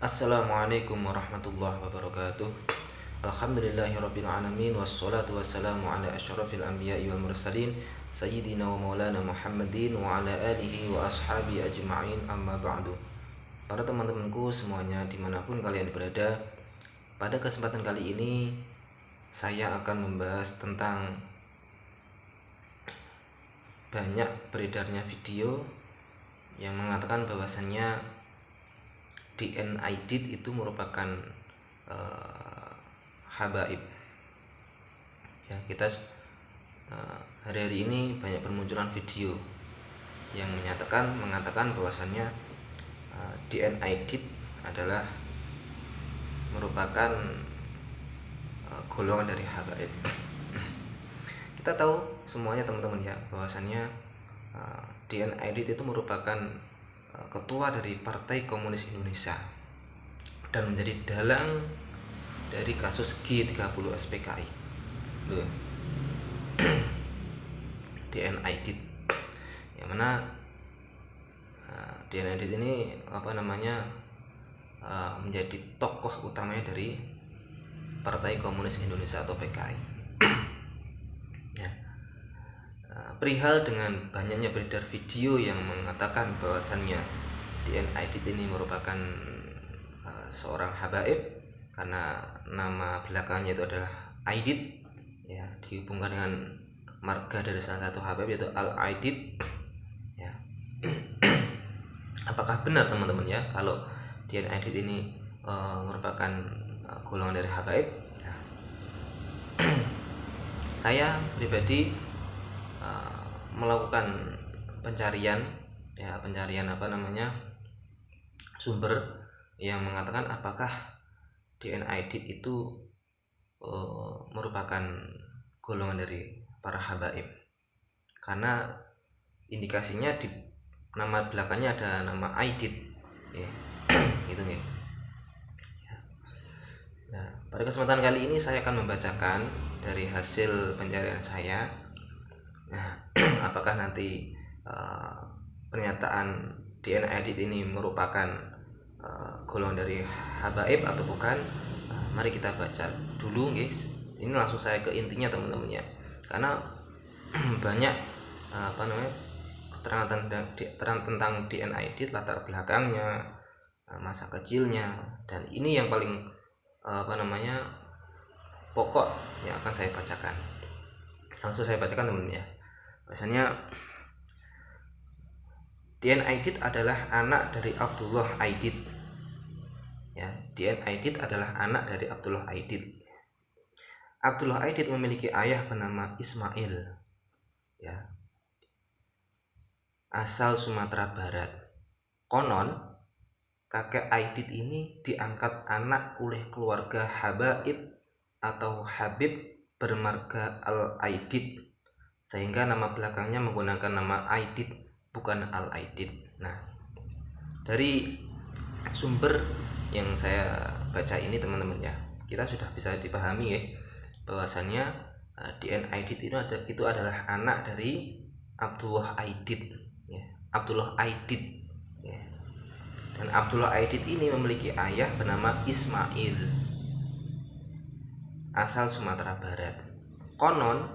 Assalamualaikum warahmatullahi wabarakatuh. Alhamdulillahirabbil alamin wassalatu wassalamu ala asyrafil anbiya'i wal mursalin sayyidina wa maulana Muhammadin wa ala alihi wa ashabi ajma'in, amma ba'du. Para teman-temanku semuanya dimanapun kalian berada, pada kesempatan kali ini saya akan membahas tentang banyak beredarnya video yang mengatakan bahwasannya DNIDit itu merupakan habaib. Ya, kita hari-hari ini banyak bermunculan video yang mengatakan bahwasannya DNIDit adalah merupakan golongan dari habaib. Kita tahu semuanya teman-teman ya, bahwasannya DNIDit itu merupakan ketua dari Partai Komunis Indonesia dan menjadi dalang dari kasus G30 SPKI. DNIDit, yang mana DNIDit ini menjadi tokoh utamanya dari Partai Komunis Indonesia atau PKI. Ya. Perihal dengan banyaknya beredar video yang mengatakan bahwasannya DNIDit ini merupakan seorang habaib karena nama belakangnya itu adalah Aidit, ya, dihubungkan dengan marga dari salah satu habaib yaitu Al-Aidit. Ya. Apakah benar teman-teman ya kalau DNIDit ini merupakan golongan dari habaib? Ya. Saya pribadi melakukan pencarian sumber yang mengatakan apakah DNIDit itu merupakan golongan dari para habaib, karena indikasinya di nama belakangnya ada nama Aidit, ya. Gitu nih. Ya. Nah, pada kesempatan kali ini saya akan membacakan dari hasil pencarian saya. Nah, apakah nanti pernyataan DNIDit ini merupakan golongan dari habaib atau bukan? Mari kita baca dulu, guys. Ini langsung saya ke intinya teman-teman ya, karena banyak keterangan tentang DNIDit, latar belakangnya, masa kecilnya, dan ini yang paling pokok yang akan saya bacakan. Langsung saya bacakan teman-teman ya. Bahasanya DNIDit adalah anak dari Abdullah Aidit. Ya, DNIDit adalah anak dari Abdullah Aidit. Abdullah Aidit memiliki ayah bernama Ismail, ya, asal Sumatera Barat. Konon kakek Aidit ini diangkat anak oleh keluarga habaib atau Habib bermarga Al-Aidit, sehingga nama belakangnya menggunakan nama Aidit bukan Al-Aidit. Nah, dari sumber yang saya baca ini teman-teman ya, kita sudah bisa dipahami ya bahwasannya DNIDit itu adalah anak dari Abdullah Aidit, ya. Abdullah Aidit, ya. Dan Abdullah Aidit ini memiliki ayah bernama Ismail, asal Sumatera Barat. Konon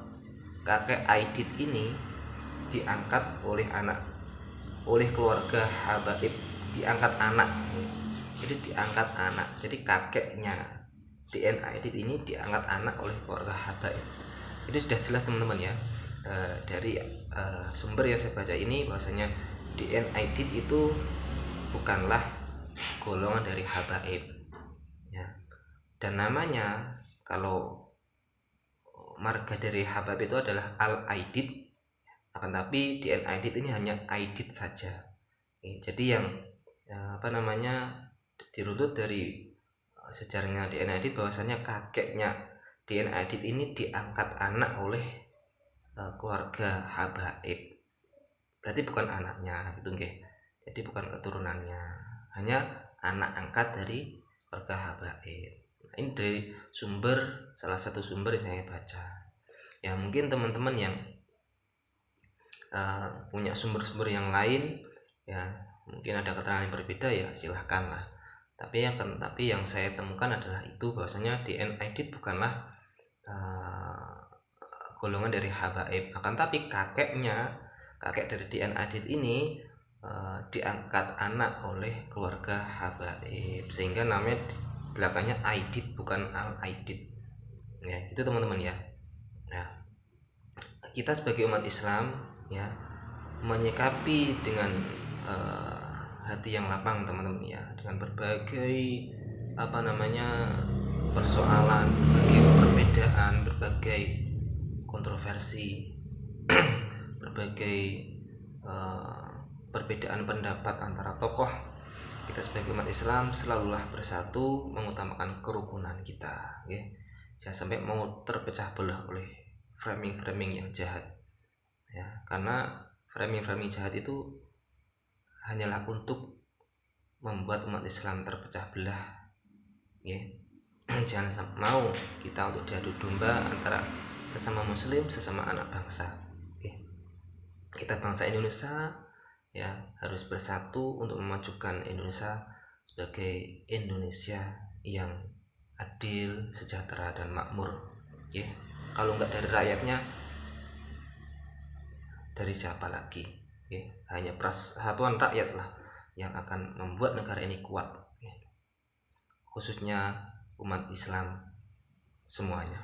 kakek Aidit ini diangkat oleh keluarga habaib, diangkat anak. Jadi kakeknya DNIDit ini diangkat anak oleh keluarga habaib. Itu sudah jelas teman-teman ya. Dari sumber yang saya baca ini bahwasanya DNIDit itu bukanlah golongan dari habaib, ya. Dan namanya, kalau marga dari habaib itu adalah Al-Aidit, akan tapi DNIDit ini hanya Aidit saja. Jadi yang dirunut dari sejarahnya DNIDit bahwasanya kakeknya DNIDit ini diangkat anak oleh keluarga habaib, berarti bukan anaknya gitu nggih. Jadi bukan keturunannya, hanya anak angkat dari keluarga habaib. Nah, ini dari salah satu sumber yang saya baca. Ya, mungkin teman-teman yang punya sumber-sumber yang lain, ya mungkin ada keterangan yang berbeda, ya silahkan lah. Tapi yang saya temukan adalah itu bahwasanya DN Aidit bukanlah golongan dari habaib, akan tapi kakek dari DN Aidit ini diangkat anak oleh keluarga habaib, sehingga namanya belakangnya Aidit bukan Al Aidit ya. Itu teman-teman ya. Nah, kita sebagai umat Islam ya menyikapi dengan hati yang lapang teman-teman ya, dengan berbagai persoalan, berbagai perbedaan, berbagai kontroversi, berbagai perbedaan pendapat antara tokoh. Kita sebagai umat Islam selalulah bersatu mengutamakan kerukunan kita ya. Jangan sampai mau terpecah belah oleh framing-framing yang jahat ya, karena framing-framing jahat itu hanyalah untuk membuat umat Islam terpecah belah ya. Jangan mau kita untuk diadu domba antara sesama muslim, sesama anak bangsa ya. Kita bangsa Indonesia ya harus bersatu untuk memajukan Indonesia sebagai Indonesia yang adil, sejahtera, dan makmur ya. Kalau nggak dari rakyatnya, dari siapa lagi ya? Hanya persatuan rakyat lah yang akan membuat negara ini kuat ya. Khususnya umat Islam semuanya.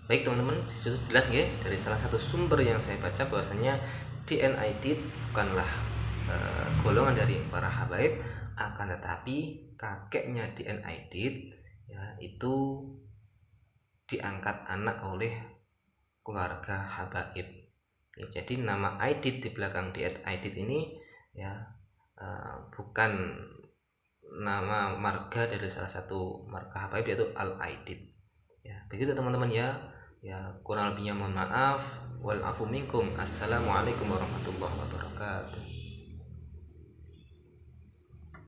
Baik teman-teman, disitu jelas ya dari salah satu sumber yang saya baca bahwasanya DN Aidit bukanlah golongan dari para habaib, akan tetapi kakeknya DN Aidit ya itu diangkat anak oleh keluarga habaib ya. Jadi nama Aidit di belakang DN Aidit ini ya bukan nama marga dari salah satu marga habaib, yaitu Al Aidit ya. Begitu teman-teman ya. Ya kurang lebihnya mohon maaf. Wal afu minkum. Assalamualaikum warahmatullahi wabarakatuh.